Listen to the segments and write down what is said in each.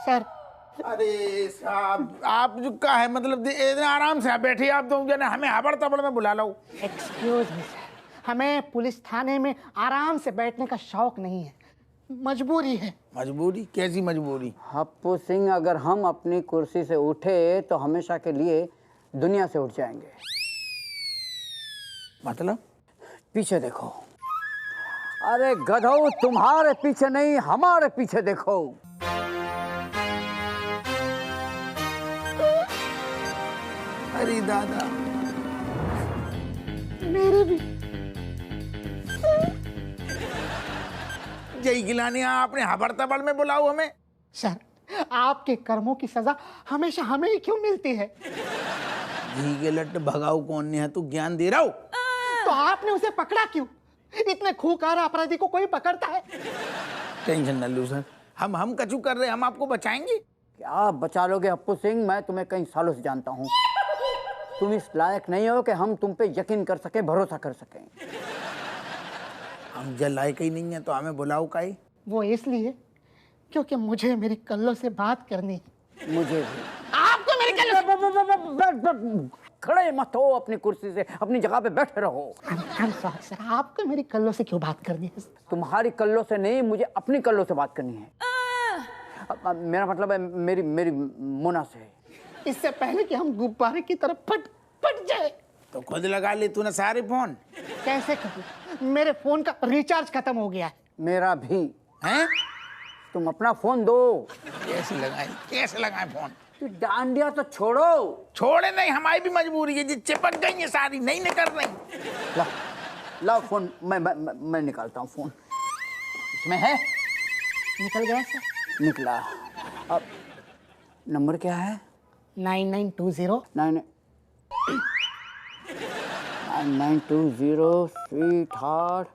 Sir. अरे साहब आप जो का है मतलब आराम से बैठिए आप तो जने हमें हबड़ तबड़ में बुला लो। एक्सक्यूज मी सर, हमें पुलिस थाने में आराम से बैठने का शौक नहीं है, मजबूरी है। मजबूरी? कैसी मजबूरी? हप्पू सिंह, अगर हम अपनी कुर्सी से उठे तो हमेशा के लिए दुनिया से उठ जाएंगे। मतलब? पीछे देखो। अरे गधो, तुम्हारे पीछे नहीं हमारे पीछे देखो। अरे दादा मेरे भी। जय गिलानी आपने हबड़ तबड़ में बुलाओ हमें। सर, आपके कर्मों की सजा हमेशा हमें ही क्यों मिलती है? घी के लट भगाओ कौन ने है, तू ज्ञान दे रहा हो? तो आपने उसे पकड़ा क्यों? इतने खूंखार अपराधी को कोई पकड़ता है? टेंशन न लो सर, हम कचू कर रहे हैं, हम आपको बचाएंगे। क्या बचा लोगे हप्पू सिंह? मैं तुम्हें कई सालों से जानता हूँ। तुम इस लायक नहीं हो कि हम तुम पे यकीन कर सके, भरोसा कर सकें। हम जल लायक ही नहीं है तो हमें बुलाओ काई? वो इसलिए क्योंकि मुझे मेरी कल्लो से बात करनी है। मुझे भी। आपको मेरी कल्लो से... खड़े मत हो, अपनी कुर्सी से अपनी जगह पे बैठे रहो। सॉरी सर, आपको मेरी कल्लो से क्यों बात करनी है? तुम्हारी कल्लों से नहीं, मुझे अपनी कल्लों से बात करनी है। मेरा मतलब है मेरी मोना से। इससे पहले कि हम गुब्बारे की तरफ फट जाए। तो खुद लगा ले तूने सारे फोन। कैसे करूं? मेरे फोन का रिचार्ज खत्म हो गया है। मेरा भी। हैं? तुम अपना फोन दो। कैसे लगाए फोन? डांडिया तो छोड़ो। छोड़े नहीं, हमारी भी मजबूरी है जी, चिपक गई है सारी, नहीं निकल रही। लाओ फोन, मैं निकालता हूँ फोन। इसमें है? निकल गया सर। निकला। अब नंबर क्या है? 9920 9920 sweet heart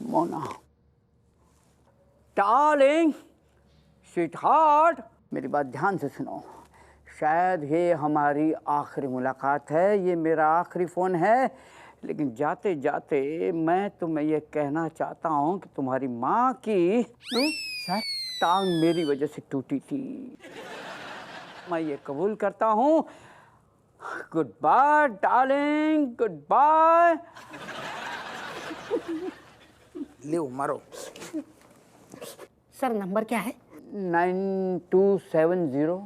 Mona darling sweet heart. मेरी बात ध्यान से सुनो। शायद ये हमारी आखिरी मुलाकात है, ये मेरा आखिरी फ़ोन है, लेकिन जाते जाते मैं तुम्हें ये कहना चाहता हूँ कि तुम्हारी माँ की सर टांग मेरी वजह से टूटी थी। मैं ये कबूल करता हूँ। Good bye darling, good bye. ले मारो। सर नंबर क्या है? 9270।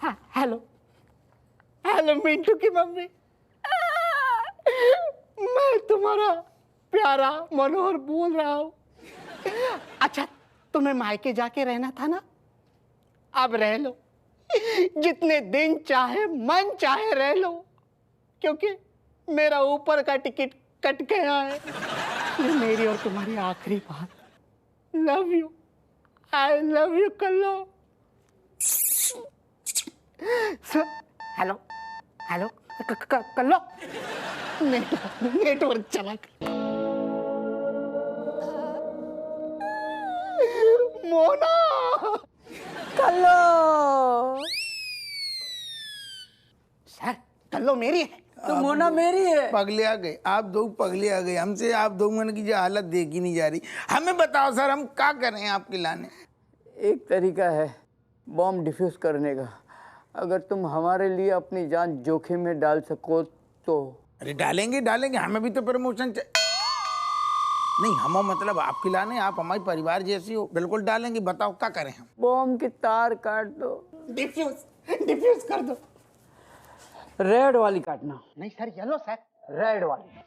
हाँ, हेलो मिंटू की मम्मी। मैं तुम्हारा प्यारा मनोहर बोल रहा हूँ। अच्छा, तुम्हें मायके जाके रहना था ना? अब रह लो, जितने दिन चाहे मन चाहे रह लो, क्योंकि मेरा ऊपर का टिकट कट गया है। ये मेरी और तुम्हारी आखिरी बात। Love you, I love you Kallo. Hello Kallo, network चला गया। मोना कल्लो। सर, कल्लो मेरी है। तो मोना मेरी है। पगले आ गए आप दो, पगले आ गए हमसे। आप दो मन की जो हालत देखी नहीं जा रही। हमें बताओ सर, हम क्या करें आपके लाने? एक तरीका है बॉम्ब डिफ्यूज करने का। अगर तुम हमारे लिए अपनी जान जोखिम में डाल सको तो। अरे डालेंगे, हमें भी तो प्रमोशन नहीं, हम मतलब आपके लाने, आप हमारे परिवार जैसी हो, बिल्कुल डालेंगे। बताओ क्या करें हम? बॉम्ब की तार काट दो। डिफ्यूज कर दो। रेड वाली काटना। नहीं सर, येलो सर। रेड वाली।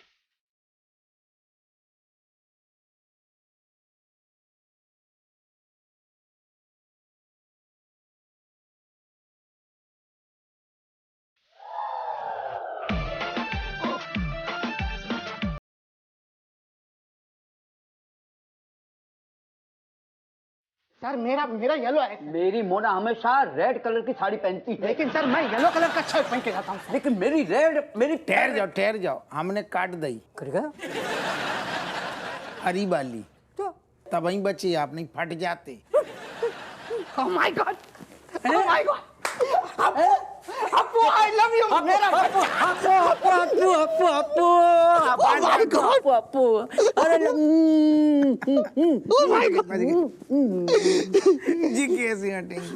सर मेरा येलो है। मेरी मोना हमेशा रेड कलर की साड़ी पहनती है। लेकिन सर मैं येलो कलर का शर्ट पहन के जाता हूँ। लेकिन मेरी ठहर जाओ, हमने काट दी। करेगा हरी वाली तो तब वहीं बचे, आप नहीं फट जाते। Oh my God! Oh my God! Appu, I love you. मेरा अपू my God! पप्पू अरे Oh my God! जी कैसे हटेंगी,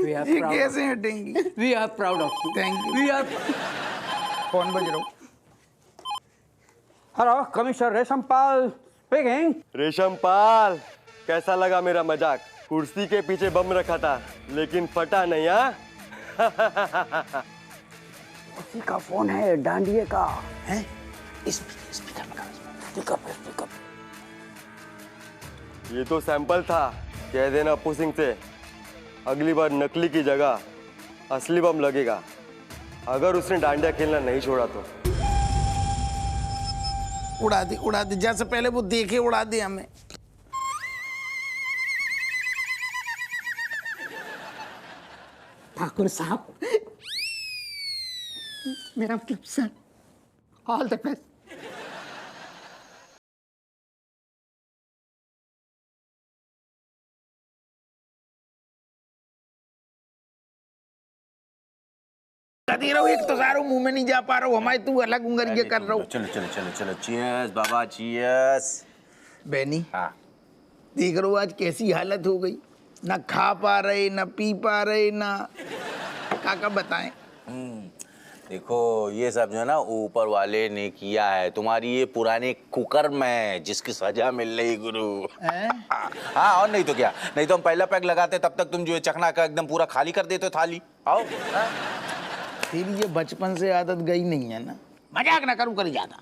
we are जी proud कैसे हटेंगी। we are proud of you. Thank you. We are phone बज रहा हूँ। Hello, Commissioner Reshampal speaking. रेशमपाल, कैसा लगा मेरा मजाक? कुर्सी के पीछे बम रखा था लेकिन फटा नहीं। हाँ उसी का फोन है, डांडिये का। हैं? स्पीकर लगा, स्पीकर। ये तो सैंपल था, कह देना पुसिंग से अगली बार नकली की जगह असली बम लगेगा अगर उसने डांडिया खेलना नहीं छोड़ा तो। उड़ा दे, जैसे पहले वो देखे उड़ा दे हमें। ठाकुर साहब, मेरा मतलब सर, ऑल द बेस्ट। दे रहा हूँ, एक तो सारा मुंह में नहीं जा पा रहा हूँ, हमारे तू अलग उंगरिया कर रहा हूँ। चलो चीयर्स बाबा, चीयर्स। बैनी, हाँ, देख रहे हो आज कैसी हालत हो गई, ना खा पा रहे, ना पी पा रहे, ना काका बताएं। देखो ये सब जो है ना ऊपर वाले ने किया है, तुम्हारी ये पुराने कुकर में जिसकी सजा मिल रही गुरु। हाँ और नहीं तो क्या, नहीं तो हम पहला पैक लगाते तब तक तुम जो है चखना का एकदम पूरा खाली कर देते हो थाली। आओ। तेरी ये बचपन से आदत गई नहीं है ना, मजाक ना करूँ कर ज्यादा।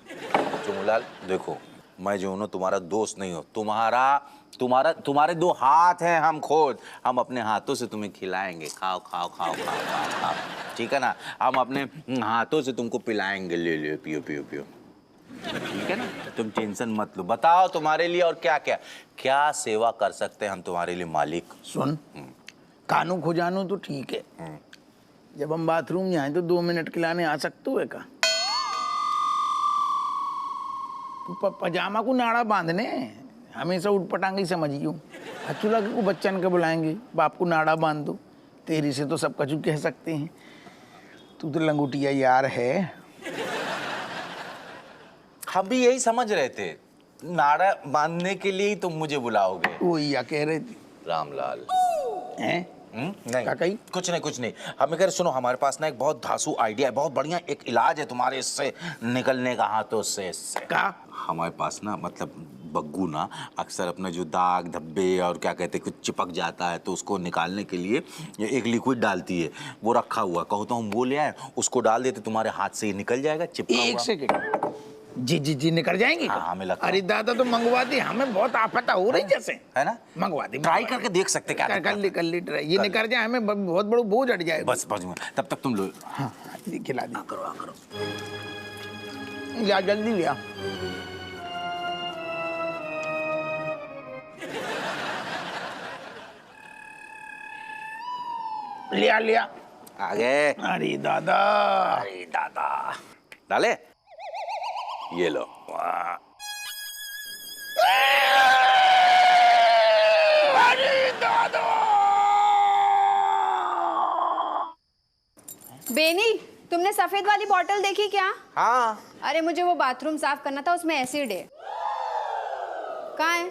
चुमुलाल देखो, मैं जो हूँ ना तुम्हारा दोस्त नहीं हो, तुम्हारे दो हाथ हैं, हम खुद हम अपने हाथों से तुम्हें खिलाएंगे, खाओ खाओ खाओ खाओ खाओ खाओ, ठीक है ना, हम अपने हाथों से तुमको पिलाएंगे, ले लो पियो पियो पियो, ठीक है ना, तुम टेंशन मत लो। बताओ तुम्हारे लिए और क्या क्या क्या सेवा कर सकते हैं हम तुम्हारे लिए मालिक। सुन, कानू खुजानू तो ठीक है, जब हम बाथरूम जाए तो 2 मिनट खिलाने आ सकते हो का? तू पजामा को नाड़ा बांधने हमेशा उठपटांग ही समझियो। अच्छू लगे को बच्चन के बुलाएंगे, बाप को नाड़ा बांध दो, तेरी से तो सब कछु कह सकते हैं। तू तो लंगोटिया यार है। हम भी यही समझ रहे थे, नाड़ा बांधने के लिए ही तुम मुझे बुलाओगे। वो या कह रहे थे रामलाल हैं? नहीं काकाई? कुछ नहीं हमें कह रहे सुनो, हमारे पास ना एक बहुत धांसू आइडिया है, बहुत बढ़िया एक इलाज है तुम्हारे इससे निकलने का, हाथों से इससे। का? हमारे पास ना मतलब बग्गू ना अक्सर अपने जो दाग धब्बे और क्या कहते हैं कुछ चिपक जाता है, तो उसको निकालने के लिए एक लिक्विड डालती है, वो रखा हुआ, कहो तो हम वो ले आए, उसको डाल देते तुम्हारे हाथ से ये निकल जाएगा चिपका एक हुआ। सेकंड, जी निकल जाएंगे हाँ, क्या? हमें लगता है। अरे दादा तो मंगवा दे, हमें बहुत आफत हो रही जैसे, है ना, मंगवा दे, ट्राई करके देख सकते क्या कर ले ट्राई, ये निकल जाए हमें बहुत बड़ा बोझ हट जाएगा। बस तब तक तुम लो। हाँ खिला दी, करो लिया, जल्दी लिया। लिया आगे। अरे दादा डाले, ये लो। वाह। अरे दादा बेनी, तुमने सफेद वाली बोतल देखी क्या? हाँ अरे मुझे वो बाथरूम साफ करना था, उसमें एसिड है। कहाँ है?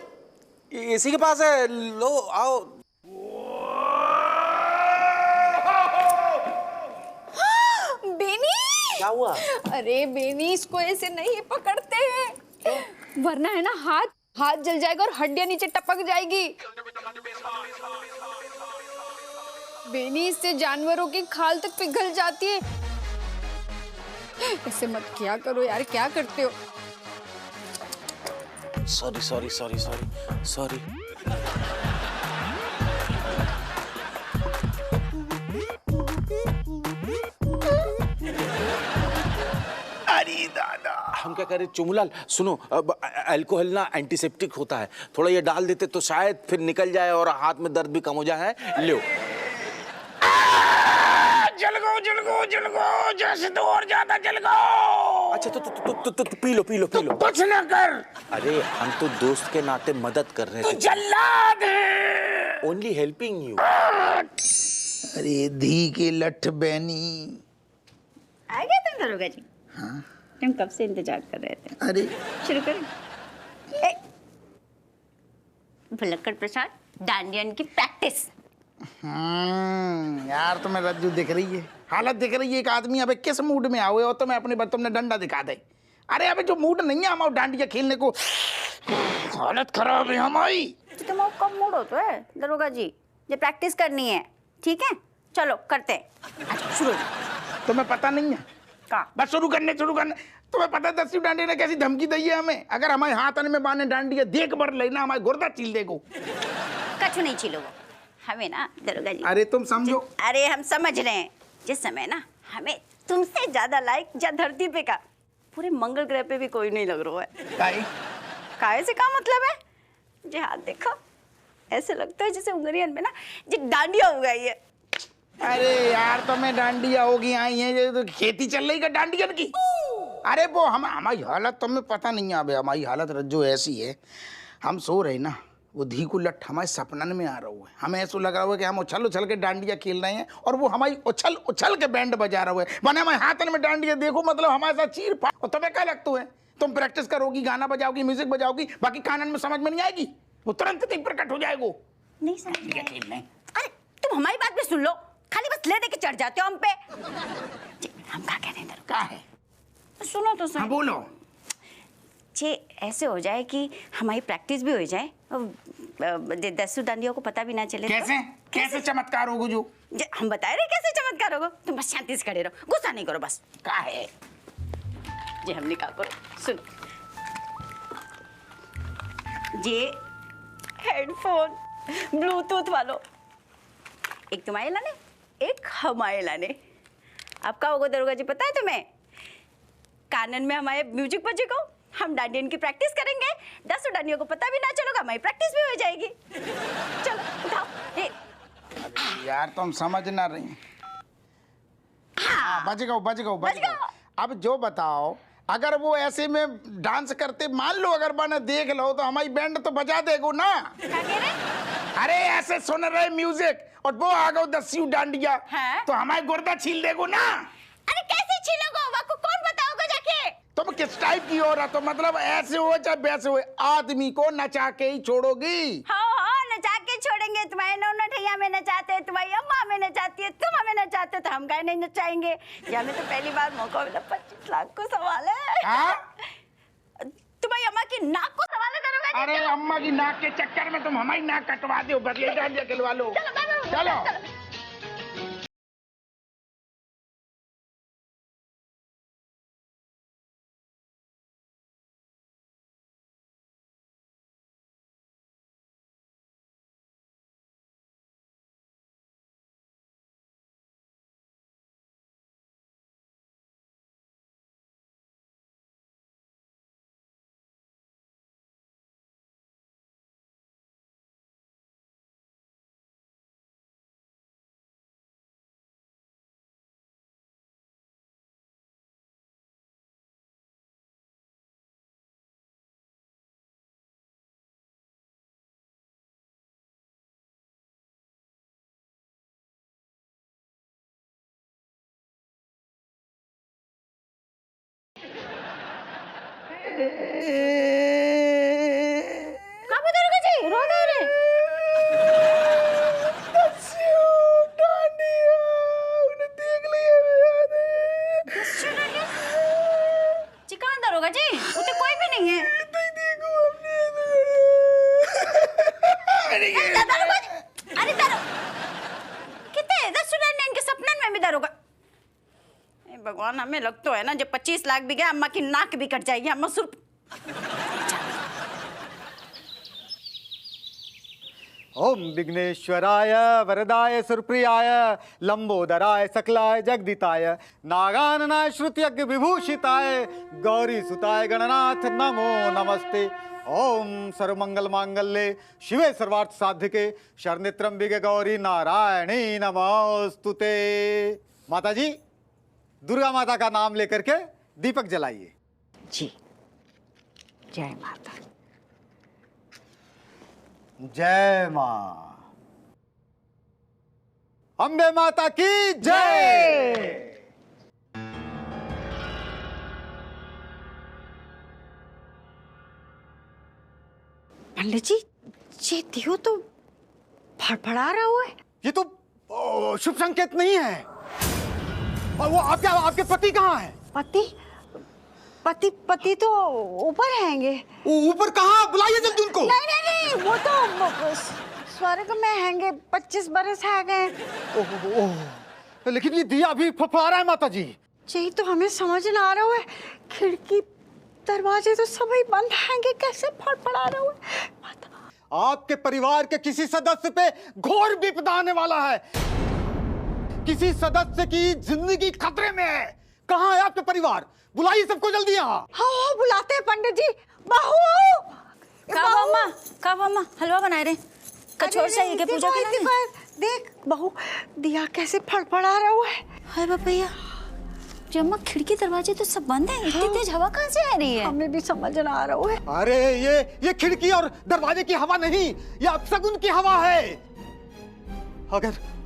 इसी के पास है, लो आओ। बेनी, क्या हुआ? अरे बेनी, इसको ऐसे नहीं पकड़ते हैं, वरना है ना हाथ जल जाएगा और हड्डियां नीचे टपक जाएगी। बेनी, इससे जानवरों की खाल तक पिघल जाती है। ऐसे मत किया करो यार, क्या करते हो? सॉरी। अरे दादा, हम क्या कह रहे चुमुलाल, सुनो, अब अल्कोहल ना एंटीसेप्टिक होता है, थोड़ा ये डाल देते तो शायद फिर निकल जाए और हाथ में दर्द भी कम हो जाए। लो। जल गो, जैसे तो और ज्यादा जल गो। अच्छा तो पी लो। कुछ ना कर, अरे हम तो दोस्त के नाते मदद कर रहे थे, जल्लाद है। Only helping you. अरे धी के लठ बैनी। आ गए तुम दरोगा जी? हाँ, हम कब से इंतजार कर रहे थे। अरे शुरू करें। भुलक्कड़ प्रसाद, डांडियन की प्रैक्टिस। यार तुम्हें रज्जू दिख रही है, हालत दिख रही है। एक आदमी अबे किस मूड में आओ तो मैं अपने तुमने डंडा दिखा दे। अरे अबे जो मूड नहीं है हमारा डांडिया खेलने को, हालत खराब है हमारी। तो तुम कब मूड होता है दरोगा जी, ये प्रैक्टिस करनी है, ठीक है चलो करते हैं। अच्छा शुरू। तुम्हें पता नहीं है का बस शुरू करने तुम्हें पता है 10वीं डांडिया ने कैसी धमकी दी है हमें, अगर हमारे हाथ में बांधे डांडिया देख बर लेना हमारे गुर्दा छील देगो। कछु नहीं छिलोगे हमें ना दरोगा जी। अरे तुम समझो। अरे हम समझ रहे हैं, जिस समय ना हमें तुमसे ज्यादा लाइक या धरती पे का पूरे मंगल ग्रह पे भी कोई नहीं लग रहा है। काहे से का मतलब है? जी हाथ देखो, ऐसे लगता है जैसे उंगलियन में ना जी डांडिया हो गई है। अरे यार तुम्हें डांडिया होगी आई है, ये तो खेती चल रही है डांडियन की। अरे वो हमारी हालत तुम्हें पता नहीं है। अबे हमारी हालत रज्जो ऐसी है, हम सो रहे ना, वो धी को लठ हमारे सपनन में आ रहा है। हमें ऐसा लग रहा है कि हम उछल उछल के डांडिया खेल रहे हैं और वो हमारी उछल उछल के बैंड बजा रहा है। मैंने हमारे हाथ में डांडिया देखो मतलब हमारे साथ चीर फाड़। और तुम्हें क्या लगता है तुम प्रैक्टिस करोगी, गाना बजाओगी, म्यूजिक बजाओगी, बाकी कानन में समझ में नहीं आएगी, वो तुरंत ही प्रकट हो जाएगा। नहीं समझ खेलने। अरे तुम हमारी बात भी सुन लो, खाली बस ले दे के चढ़ जाते हो हम पे। हम क्या कह रहे हैं क्या है? सुनो तो सही। हाँ बोलो। जे ऐसे हो जाए कि हमारी प्रैक्टिस भी हो जाए और 10 डांडियों को पता भी ना चले। कैसे कैसे चमत्कार होगा जो हम बता रहे कैसे चमत्कार होगा? तुम बस शांति से खड़े रहो, गुस्सा नहीं करो बस। क्या है? जे हमने कहा करो, सुनो। ये हेडफोन ब्लूटूथ वालों, एक तुम्हारे लाने, एक हमारे लाने। अब क्या होगा दरोगा जी पता है तुम्हें? कानन में हमारे म्यूजिक बजेगा, हम डांडियन की प्रैक्टिस करेंगे, 10 डांडियों को पता भी ना चलेगा, हमारी प्रैक्टिस भी हो जाएगी। चलो उठाओ ये। यार तुम समझ ना रही। हाँ बज गओ। अब जो बताओ, अगर वो ऐसे में डांस करते मान लो अगर मैंने देख लो तो हमारी बैंड तो बजा देगो ना। क्या कह रहे? अरे ऐसे सुन रहे म्यूजिक और वो आ गो 10 डांडिया, हाँ? तो हमारे गुर्दा छील देगो ना। अरे कैसे छीलोगे? वाको कौन बताओगे जाके? तुम किस टाइप की हो रहा? तो मतलब ऐसे हो चाहे वैसे हो, आदमी को नचा के ही छोड़ोगी। हाँ नचा के छोड़ेंगे। तुम्हारे नौनठैया में नचाते हैं, तुम्हारी अम्मा में नचाती है, तुम हमें नचाते तो हम काहे नहीं नचाएंगे? ये हमें तो पहली बार मौका मिला। 25 लाख को सवाल है। हाँ? तुम्हारी अम्मा की नाक को सवाल है दरोगा जी। अरे अम्मा की नाक के चक्कर में तुम हमारी नाक कटवा दो, बदले डांडिया खिलवा लो। चलो कहाँ दरोगा जी रो दे रहे? जी कहाँ दरोगा जी? उसे कोई भी नहीं है। दरोगा जी, अरे कितने 10 स्टूडेंट इनके सपनन में भी दरोगा। भगवान हमें लग तो है ना जब 25 लाख भी गया अम्मा की नाक भी कट जाएगी। अम्मा सुर ओम विघ्नेश्वराय वरदाय सुरप्रियाय लंबोदराय सकलाय जगदिताय नागाननाय श्रुत्यज्ञ विभूषिताय गौरी सुताय गणनाथ नमो नमस्ते। ओम सर्वमंगल मांगल्ये शिवे सर्वार्थ साधिके शरण्ये त्र्यंबिके गौरी नारायणी नमोस्तुते। माता जी दुर्गा माता का नाम लेकर के दीपक जलाइए। जी जय माता। जय मां अम्बे माता की जय। पंडित जी, ये दियो तो फड़फड़ा रहा हुआ है। ये तो शुभ संकेत नहीं है। और वो आपके पति कहाँ है? पति तो ऊपर हैंगे। ऊपर कहाँ? बुलाइए जल्दी उनको। नहीं, वो तो स्वर्ग में हैंगे, 25 बरस है गए। ओह, लेकिन ये दिया अभी फड़फड़ा रहा है माता जी। यही तो हमें समझ ना आ रहा है, खिड़की दरवाजे तो सभी बंद हैंगे, कैसे फड़फड़ा रहा है माता। आपके परिवार के किसी सदस्य पे घोर विपदा आने वाला है। किसी सदस्य की जिंदगी खतरे में है। कहाँ है आपके परिवार? बुलाइए सबको जल्दी यहाँ। हाँ, बुलाते हैं पंडित जी। बहू, कब अम्मा हलवा बनाए रहे, कचौर चाहिए के पूजा के लिए। देख बहू, दिया कैसे फड़फड़ा रहा है। हाय भैया, अम्मा खिड़की दरवाजे तो सब बंद हैं, इतनी तेज हवा कहाँ से आ रही है? हमें भी समझ ना आ रहा है। अरे ये खिड़की और दरवाजे की हवा नहीं, ये अपशगुन की हवा है।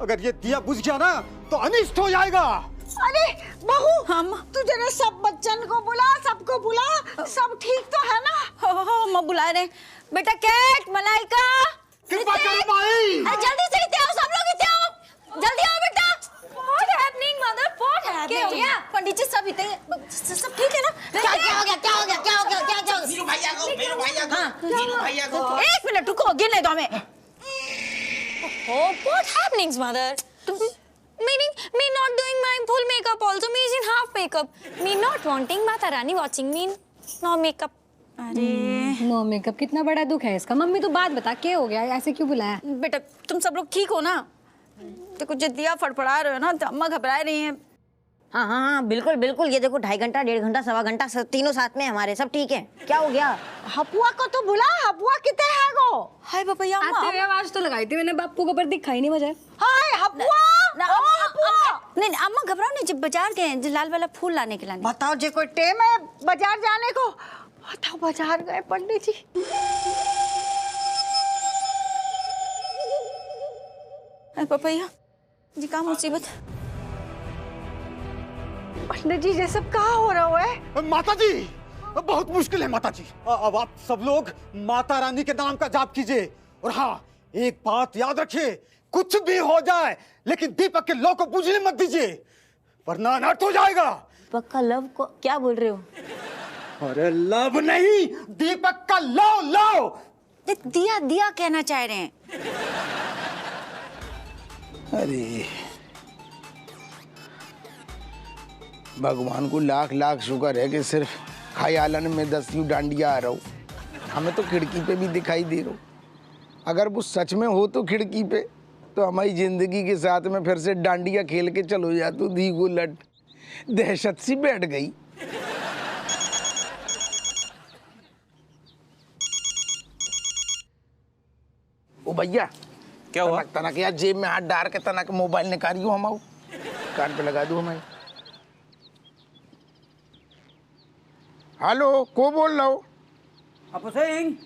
अगर ये दिया बुझ गया ना तो अनिष्ट हो जाएगा। अरे बहू, हम तू जरा सब बच्चन को बुला, सबको बुला, सब ठीक तो है ना? हो अम्मा बुला रहे। बेटा कैट, मलाइका, कृपा करो माई। जल्दी से इतने आओ, सब लोग इतने आओ, जल्दी आओ बेटा। What happening mother? What happening? क्या हो गया? पंडित जी सब इतने सब ठीक है ना? क्या हो गया? वीरू भैया को। एक मिनट रुको, गिरने दो हमें। What happening mother? Meaning me not doing my full makeup also, me is in half makeup. Me not wanting Mata Rani watching me no makeup. अरे नो मेकअप, कितना बड़ा दुख है इसका। मम्मी तू बात बता, क्या हो गया, ऐसे क्यों बुलाया? बेटा तुम सब लोग ठीक हो ना? देखो जो दिया फड़फड़ा रहे हो ना, तो अम्मा घबरा रही हैं। हाँ, बिल्कुल। ये देखो 2.5 घंटा, 1.5 घंटा, 1.25 घंटा तीनों साथ में हमारे, सब ठीक है। क्या हो गया? हपुआ को तो बुला, हपुआ कितने है गो? हाय भैया, अम्मा तेरी आवाज तो लगाई थी मैंने, बापू को पर दिखाई नहीं मुझे। हाय हपुआ, नहीं अम्मा घबराओ नहीं, जब बाजार गए जो लाल वाला फूल लाने के लाने। बताओ जे कोई टेम है बाजार जाने को? बताओ, बाजार गए पंडित जी। भैया जी क्या मुसीबत? पंडित जी ये सब कहाँ हो रहा है? माता जी बहुत मुश्किल है माता जी। अब आप सब लोग माता रानी के नाम का जाप कीजिए। और हाँ, एक बात याद रखिए, कुछ भी हो जाए लेकिन दीपक के लौ को बुझने मत दीजिए, वरना अनर्थ हो जाएगा। पक्का लव को क्या बोल रहे हो? अरे लव नहीं, दीपक का लौ। दिया कहना चाह रहे हैं। अरे भगवान को लाख लाख शुक्र है कि सिर्फ ख्यालन में 10 यूं डांडिया आ रहा हूँ। हमें तो खिड़की पे भी दिखाई दे रहा हूँ। अगर वो सच में हो तो खिड़की पे, तो हमारी जिंदगी के साथ में फिर से डांडिया खेल के चलो जा। तो दी को लट दहशत सी बैठ गई। ओ भैया, क्या हुआ? तनक यार जेब में हाथ डाल के तनक मोबाइल निकालियो हम कान पे लगा दो हमें। हेलो, को बोल रहा हो? हप्पू सिंह।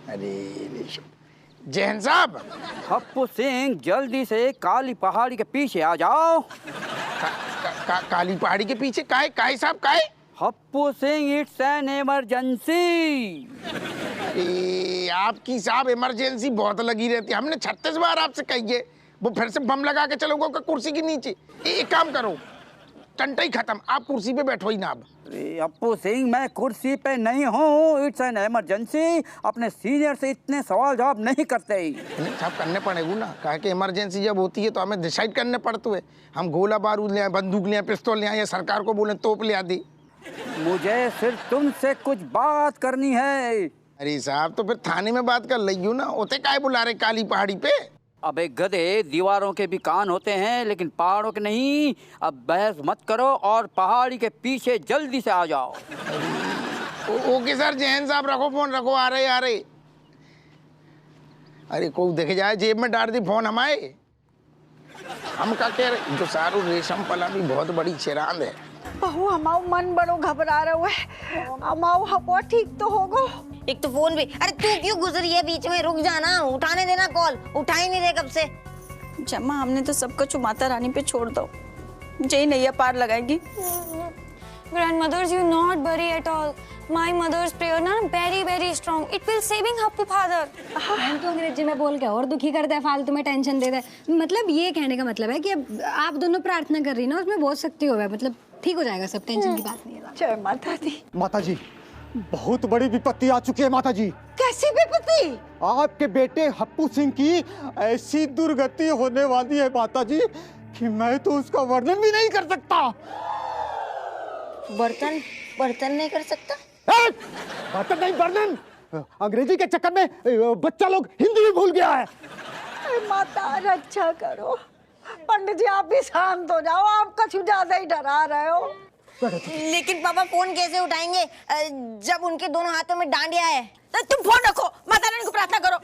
अरे जैन साहब। हप्पू सिंह, जल्दी से काली पहाड़ी के पीछे आ जाओ। काली पहाड़ी के पीछे? काहे साहब काहे? Happu Singh, it's an emergency. आपकी साहब इमरजेंसी बहुत लगी रहती है। हमने 36 बार आपसे कही है, वो फिर से बम लगा के चलोगे कुर्सी के नीचे। एक काम करो, टंटा ही खत्म, आप कुर्सी पे बैठो ही ना अब। अरे हप्पू सिंह, मैं कुर्सी पे नहीं हूँ, इट्स एन इमरजेंसी। अपने सीनियर से इतने सवाल जवाब नहीं करते। नहीं साहब, करने पड़ेगा ना, कहा कि इमरजेंसी जब होती है तो हमें डिसाइड करने पड़ते हैं। हम गोला बारूद ले आए, बंदूक ले आए, पिस्तौल ले आए, या सरकार को बोले तोप ले आ दी। मुझे सिर्फ तुमसे कुछ बात करनी है। अरे साहब, तो फिर थाने में बात कर लियो ना, उते काहे बुला रहे काली पहाड़ी पे? अबे गधे, दीवारों के भी कान होते हैं लेकिन पहाड़ों के नहीं। अब बहस मत करो और पहाड़ी के पीछे जल्दी से आ जाओ। ओके सर, जैन साहब रखो फोन, रखो, आ रहे। अरे को देखे जाए, जेब में डाल दी फोन हमारे। हम का कह रहे, जो सारू रेशम पला भी बहुत बड़ी चिरांद है। बहू हमारा मन बड़ो घबरा रहा है। हमारा हपुआ ठीक तो होगो? एक तो फोन भी, अरे तू क्यों गुजरी है बीच में? रुक जाना, उठाने देना कॉल, उठा ही नहीं रहे कब से। जम्मा हमने तो सब कुछ माता रानी पे छोड़ दो, जय नैया पार लगाएगी। Grandmothers, you not worry at all. My mother's prayer ना very very strong. It will saving Happu father. बहन तो अंग्रेजी में बोल के और दुखी करता है, फालतू में टेंशन देता है। मतलब ये कहने का मतलब है कि अब आप दोनों प्रार्थना कर रही ना, उसमें बहुत शक्ति होगा, मतलब ठीक हो जाएगा सब, टेंशन की बात नहीं है। जय माता दी। माता जी, बहुत बड़ी विपत्ति आ चुकी है माता जी। कैसी विपत्ति? आपके बेटे हप्पू सिंह की ऐसी दुर्गति होने वाली है माता जी कि मैं तो उसका वर्णन भी नहीं कर सकता। बर्तन नहीं कर सकता? बर्तन नहीं, वर्णन। अंग्रेजी के चक्कर में बच्चा लोग हिंदी भी भूल गया है। माता रक्षा करो। पंडित जी आप भी शांत हो जाओ, आप कुछ ज्यादा ही डरा रहे हो। लेकिन पापा फोन कैसे उठाएंगे जब उनके दोनों हाथों में डांडिया है? तुम फोन रखो, माता रानी को प्रार्थना करो।